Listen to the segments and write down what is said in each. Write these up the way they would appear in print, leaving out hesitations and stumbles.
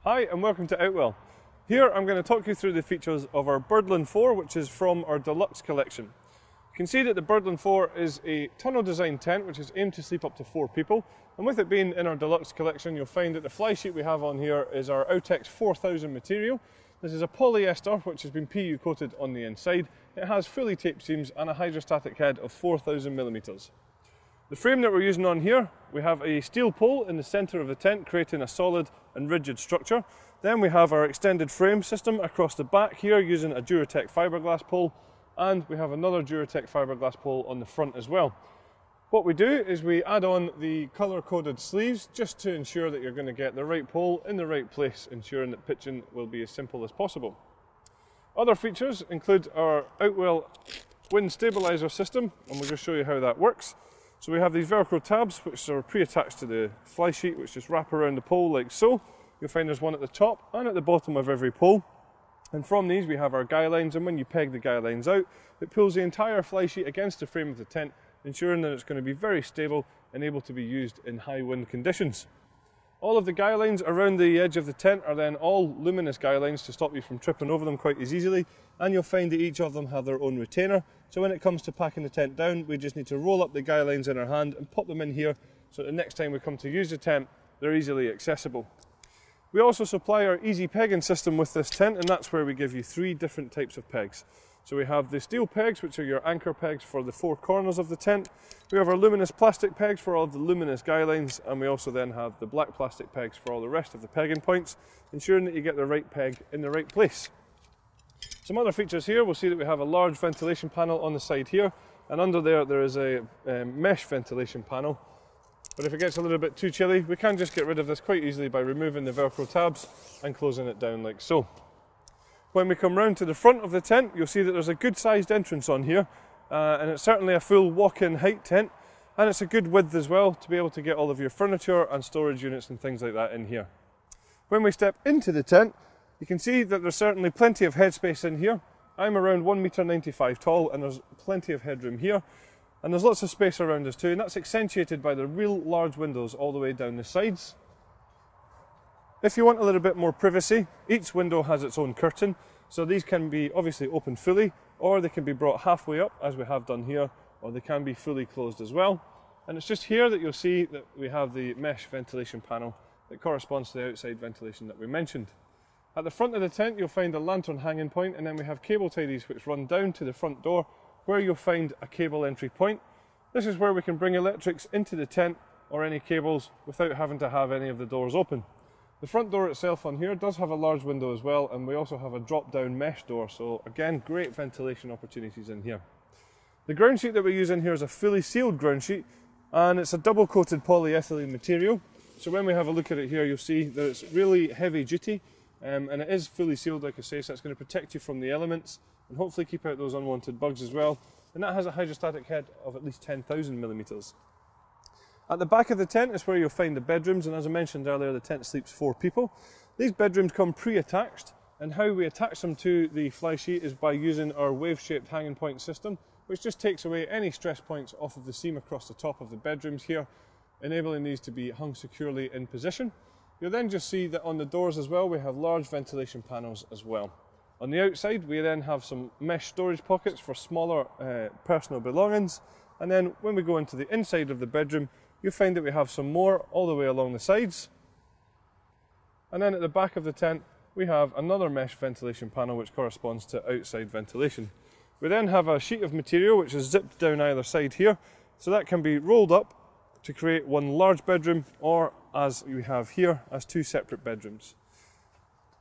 Hi and welcome to Outwell. Here I'm going to talk you through the features of our Birdland 4, which is from our deluxe collection. You can see that the Birdland 4 is a tunnel design tent which is aimed to sleep up to 4 people, and with it being in our deluxe collection you'll find that the fly sheet we have on here is our Outex 4000 material. This is a polyester which has been PU coated on the inside. It has fully taped seams and a hydrostatic head of 4000mm. The frame that we're using on here, we have a steel pole in the centre of the tent creating a solid and rigid structure. Then we have our extended frame system across the back here using a Duratec fiberglass pole, and we have another Duratec fiberglass pole on the front as well. What we do is we add on the colour coded sleeves just to ensure that you're going to get the right pole in the right place, ensuring that pitching will be as simple as possible. Other features include our Outwell wind stabiliser system, and we'll just show you how that works. So we have these Velcro tabs which are pre-attached to the fly sheet, which just wrap around the pole like so. You'll find there's one at the top and at the bottom of every pole. And from these we have our guy lines, and when you peg the guy lines out, it pulls the entire fly sheet against the frame of the tent, ensuring that it's going to be very stable and able to be used in high wind conditions. All of the guy lines around the edge of the tent are then all luminous guy lines to stop you from tripping over them quite as easily, and you'll find that each of them have their own retainer. So when it comes to packing the tent down, we just need to roll up the guy lines in our hand and pop them in here, so the next time we come to use the tent, they're easily accessible. We also supply our easy pegging system with this tent, and that's where we give you 3 different types of pegs. So we have the steel pegs, which are your anchor pegs for the 4 corners of the tent. We have our luminous plastic pegs for all of the luminous guy lines, and we also then have the black plastic pegs for all the rest of the pegging points, ensuring that you get the right peg in the right place. Some other features here, we'll see that we have a large ventilation panel on the side here, and under there is a mesh ventilation panel. But if it gets a little bit too chilly, we can just get rid of this quite easily by removing the Velcro tabs and closing it down like so. When we come round to the front of the tent, you'll see that there's a good sized entrance on here, and it's certainly a full walk-in height tent, and it's a good width as well to be able to get all of your furniture and storage units and things like that in here. When we step into the tent, you can see that there's certainly plenty of headspace in here. I'm around 1.95 m tall, and there's plenty of headroom here, and there's lots of space around us too, and that's accentuated by the real large windows all the way down the sides. If you want a little bit more privacy, each window has its own curtain, so these can be obviously open fully, or they can be brought halfway up as we have done here, or they can be fully closed as well. And it's just here that you'll see that we have the mesh ventilation panel that corresponds to the outside ventilation that we mentioned. At the front of the tent you'll find a lantern hanging point, and then we have cable tidies which run down to the front door where you'll find a cable entry point. This is where we can bring electrics into the tent or any cables without having to have any of the doors open. The front door itself on here does have a large window as well, and we also have a drop down mesh door, so again great ventilation opportunities in here. The ground sheet that we use in here is a fully sealed ground sheet, and it's a double coated polyethylene material. So when we have a look at it here you'll see that it's really heavy duty, and it is fully sealed like I say, so it's going to protect you from the elements and hopefully keep out those unwanted bugs as well. And that has a hydrostatic head of at least 10,000mm. At the back of the tent is where you'll find the bedrooms, and as I mentioned earlier, the tent sleeps 4 people. These bedrooms come pre-attached, and how we attach them to the fly sheet is by using our wave-shaped hanging point system, which just takes away any stress points off of the seam across the top of the bedrooms here, enabling these to be hung securely in position. You'll then just see that on the doors as well we have large ventilation panels as well. On the outside we then have some mesh storage pockets for smaller personal belongings, and then when we go into the inside of the bedroom you'll find that we have some more all the way along the sides. And then at the back of the tent we have another mesh ventilation panel which corresponds to outside ventilation. We then have a sheet of material which is zipped down either side here, so that can be rolled up to create one large bedroom, or as we have here, as 2 separate bedrooms.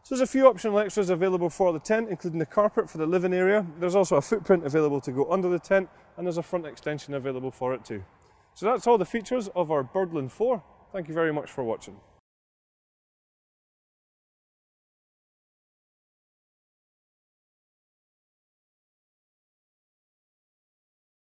So there's a few optional extras available for the tent, including the carpet for the living area. There's also a footprint available to go under the tent, and there's a front extension available for it too. So that's all the features of our Birdland 4. Thank you very much for watching.